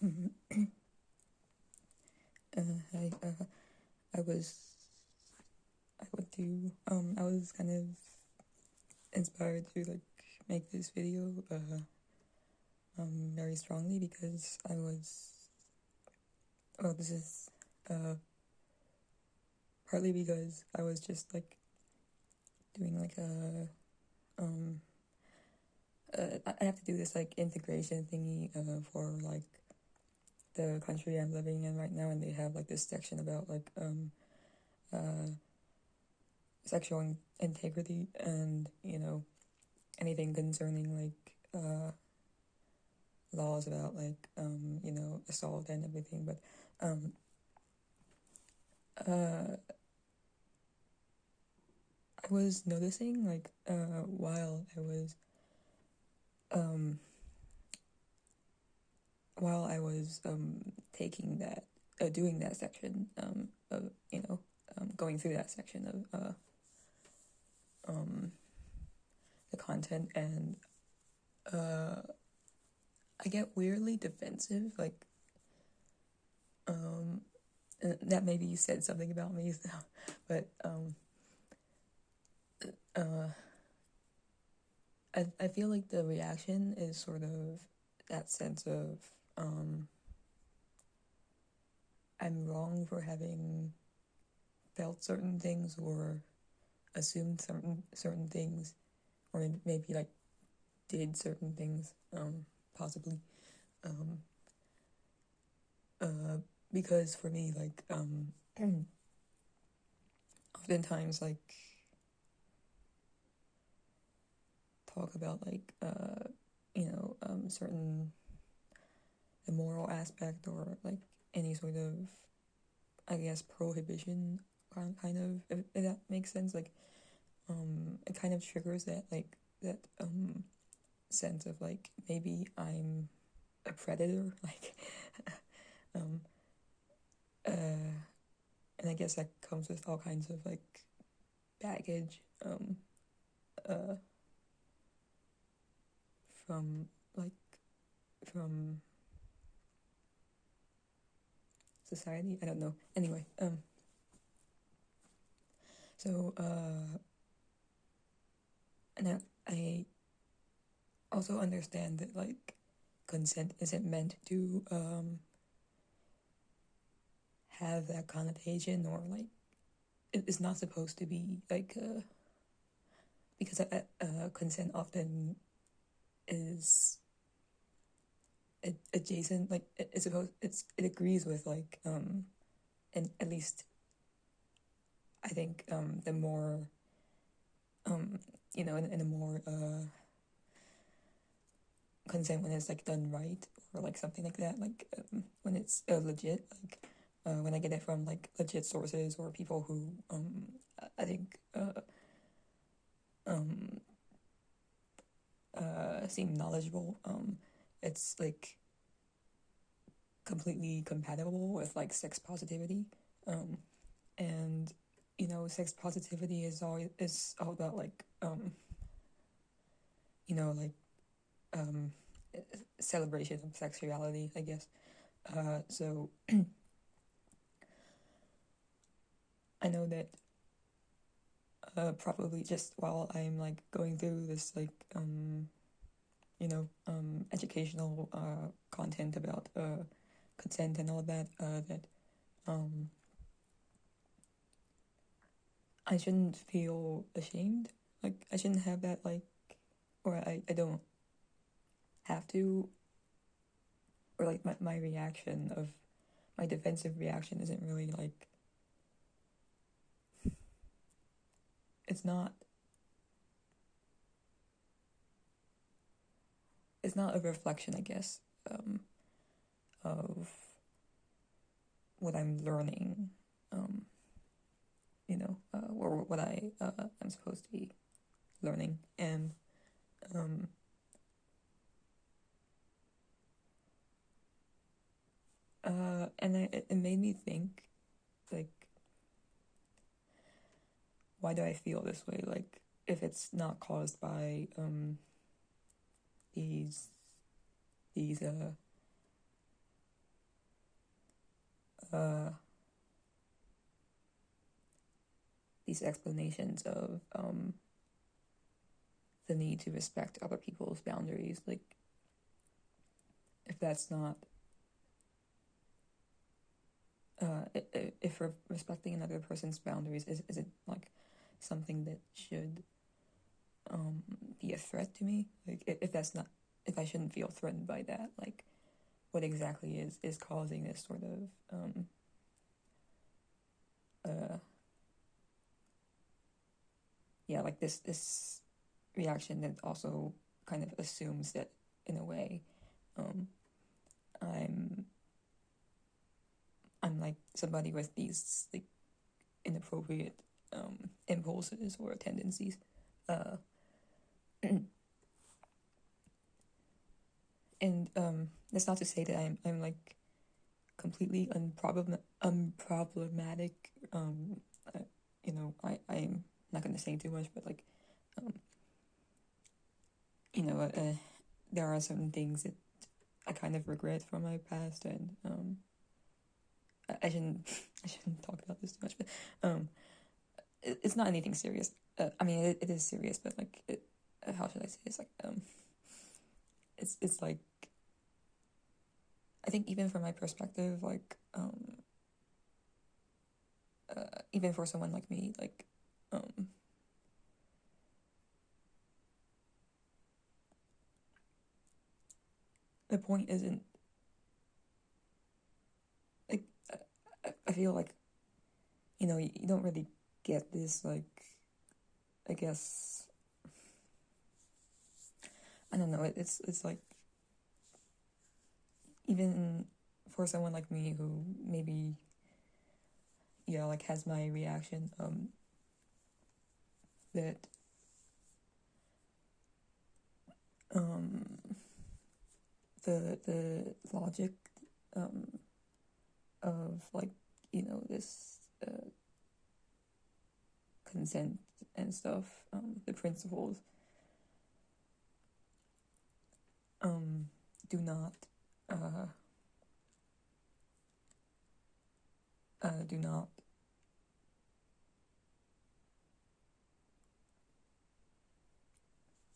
Hi. I was I went to I was kind of inspired to like make this video very strongly because I was this is partly because I was just like doing like I have to do this like integration thingy for like the country I'm living in right now, and they have like this section about like uh sexual integrity and anything concerning like laws about like assault and everything. But um uh I was noticing like um while I was taking that doing that section of going through that section of um the content, and uh I get weirdly defensive, like that maybe you said something about me, so, but uh I feel like the reaction is sort of that sense of I'm wrong for having felt certain things or assumed certain things, or maybe like did certain things, possibly, um uh because for me, like oftentimes like talk about like certain immoral aspect, or like any sort of, I guess, prohibition kind of, if that makes sense. Like it kind of triggers that sense of like maybe I'm a predator, like um uh and I guess that comes with all kinds of like baggage uh from like from society. I don't know. Anyway, so and I also understand that like consent isn't meant to have that connotation, or like it's not supposed to be like because consent often is adjacent, like it's supposed it agrees with like and at least I think the more in a more consent when it's like done right, or like something like that, like when it's legit, like when I get it from like legit sources or people who I think um seem knowledgeable, it's like completely compatible with like sex positivity, and sex positivity is all about like like um celebration of sexuality, I guess. So I know that probably just while I'm like going through this like educational content about consent and all that, that um I shouldn't feel ashamed. Like I shouldn't have that like, or I don't have to, or like my reaction of my defensive reaction isn't really like, it's not a reflection, I guess, of what I'm learning, or what I'm supposed to be learning. And um it made me think, like, why do I feel this way? Like, if it's not caused by these these uh, these explanations of the need to respect other people's boundaries. Like, if that's not, if respecting another person's boundaries is it like something that should be a threat to me? Like, if that's not, if I shouldn't feel threatened by that, like, what exactly is causing this sort of yeah, like this reaction that also kind of assumes that in a way I'm like somebody with these like inappropriate impulses or tendencies. Uh, and that's not to say that I'm like completely unproblematic. You know, I'm not gonna say too much, but like, you know, there are certain things that I kind of regret from my past, and I shouldn't I shouldn't talk about this too much, but it's not anything serious. I mean, it is serious, but like, how should I say? It's like it's like, I think even from my perspective, like even for someone like me, like the point isn't like, I feel like, you know, you don't really get this, like, I guess, I don't know, it's like, even for someone like me who maybe, yeah, like has my reaction, that the logic of, like, you know, this consent and stuff, the principles do not do not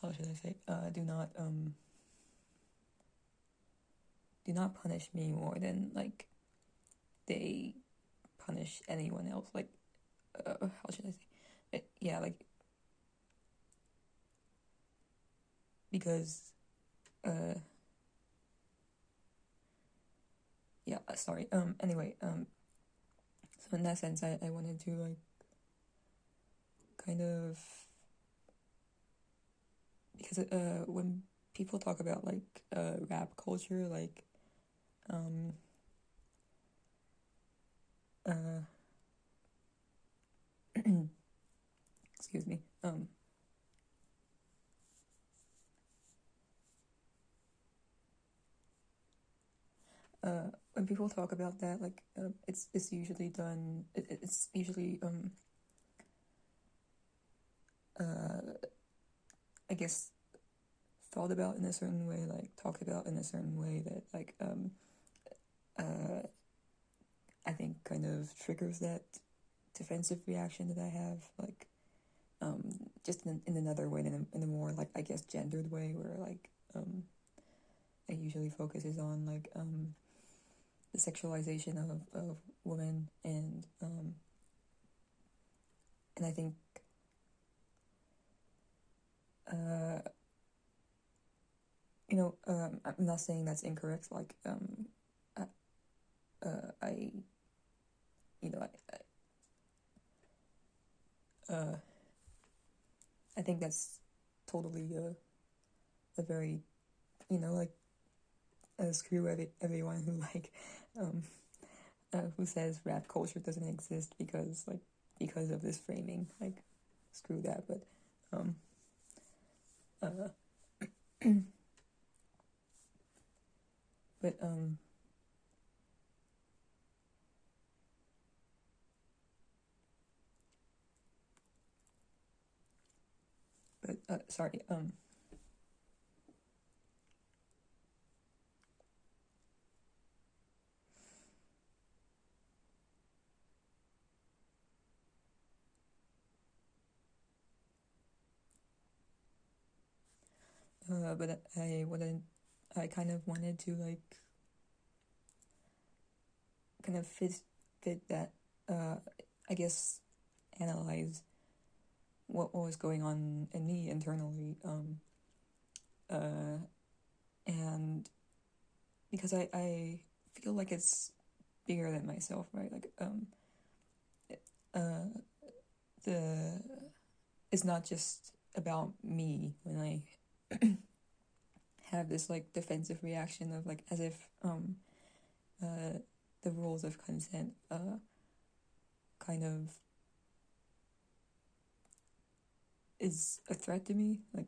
how should I say, do not punish me more than like they punish anyone else. Like, how should I say yeah, like, because yeah, sorry, anyway, so in that sense, I wanted to like kind of, because when people talk about like rap culture, like excuse me, when people talk about that, like, it's usually done, it's usually I guess thought about in a certain way, like talked about in a certain way that like I think kind of triggers that defensive reaction that I have, like just in another way, in a more, like, I guess, gendered way, where like it usually focuses on like the sexualization of women, and I think you know, I'm not saying that's incorrect, like I you know, I think that's totally a very, you know, like, screw everyone who like who says rap culture doesn't exist because of this framing. Like, screw that. But uh but sorry, but I kind of wanted to like kind of fit that, I guess, analyze what was going on in me internally, and because I feel like it's bigger than myself, right? Like uh, the it's not just about me when I have this like defensive reaction of like as if the rules of consent kind of is a threat to me, like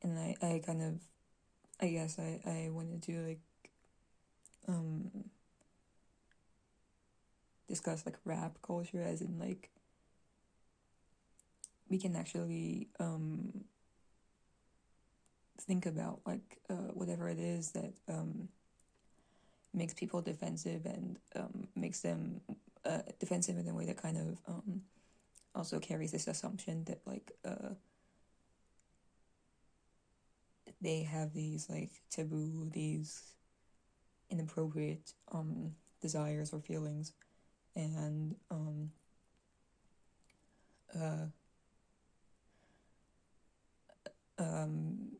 and I kind of I guess I wanted to like discuss like rap culture as in like we can actually think about like whatever it is that makes people defensive and makes them defensive in a way that kind of also carries this assumption that like they have these like taboo, these inappropriate desires or feelings, and uh, um,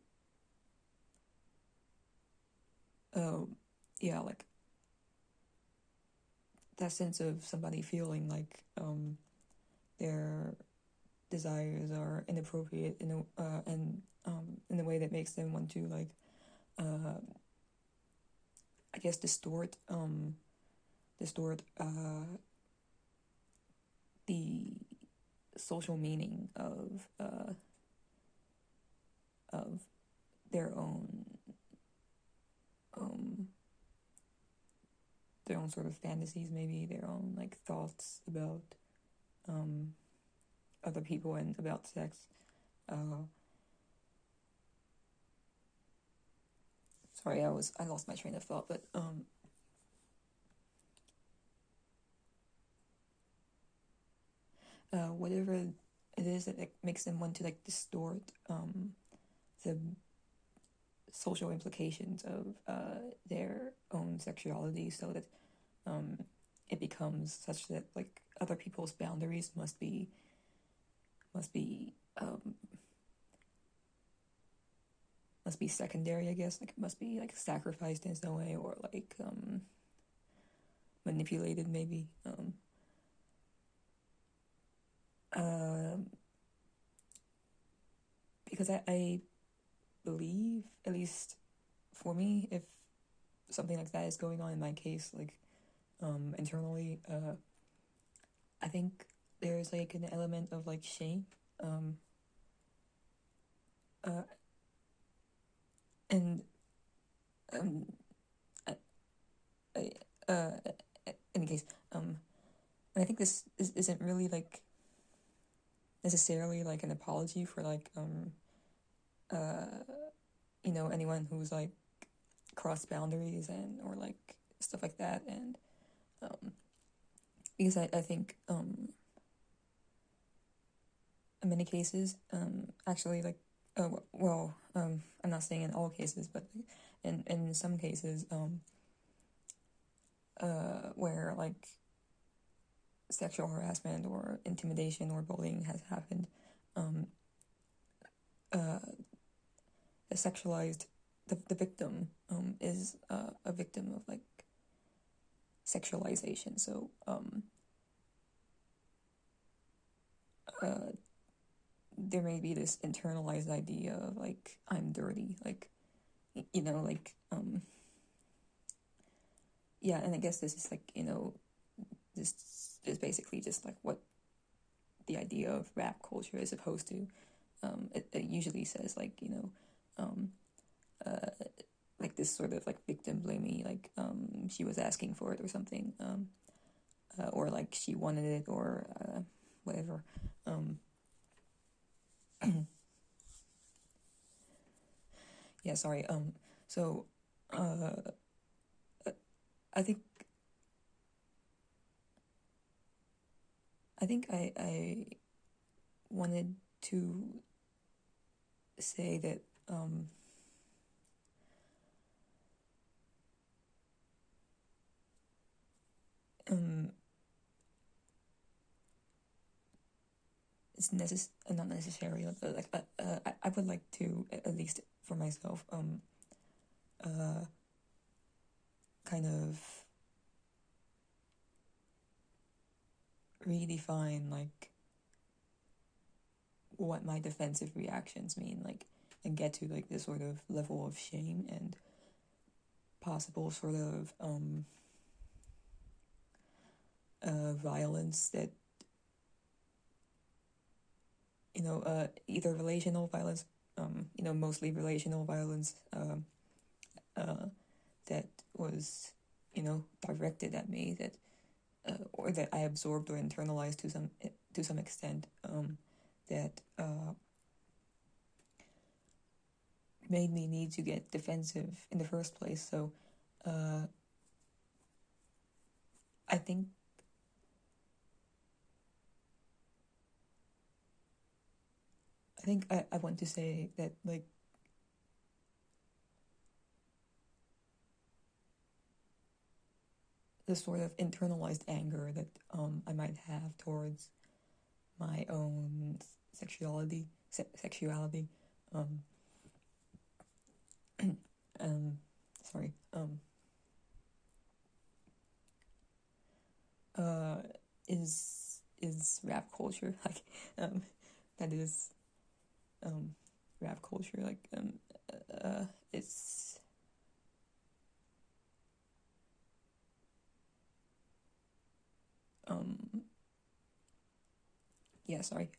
yeah, like that sense of somebody feeling like their desires are inappropriate and in a way that makes them want to like I guess distort the social meaning of their um sort of fantasies, maybe their own like thoughts about other people and about sex. Sorry, I lost my train of thought, but whatever it is that like, makes them want to like distort the social implications of their own sexuality, so that it becomes such that like other people's boundaries must be secondary, I guess. Like it must be like sacrificed in some way or like manipulated, maybe. Because I believe, at least for me, if something like that is going on in my case, like internally, I think there's like an element of like shame, and I, I, uh, in any case, and I think this isn't really like necessarily like an apology for like anyone who's like crossed boundaries and or like stuff like that, and because I think in many cases actually like I'm not saying in all cases, but in some cases where like sexual harassment or intimidation or bullying has happened, the sexualized the victim is a victim of like sexualization. So there may be this internalized idea of like I'm dirty, like like yeah, and I guess this is like this is basically just like what the idea of rap culture is supposed to. It usually says like like this sort of like victim blamey, like she was asking for it or something, or like she wanted it or whatever. Yeah, sorry. So I think I wanted to say that it's not necessary. I would like to, at least for myself, kind of redefine like what my defensive reactions mean, like, and get to like this sort of level of shame and possible sort of violence that, either relational violence, mostly relational violence, that was, directed at me, that or that I absorbed or internalized to some extent, that made me need to get defensive in the first place. So I think I want to say that, like, the sort of internalized anger that I might have towards my own sexuality, sorry, is rap culture. Like, that is rap culture. Like, it's yeah, sorry.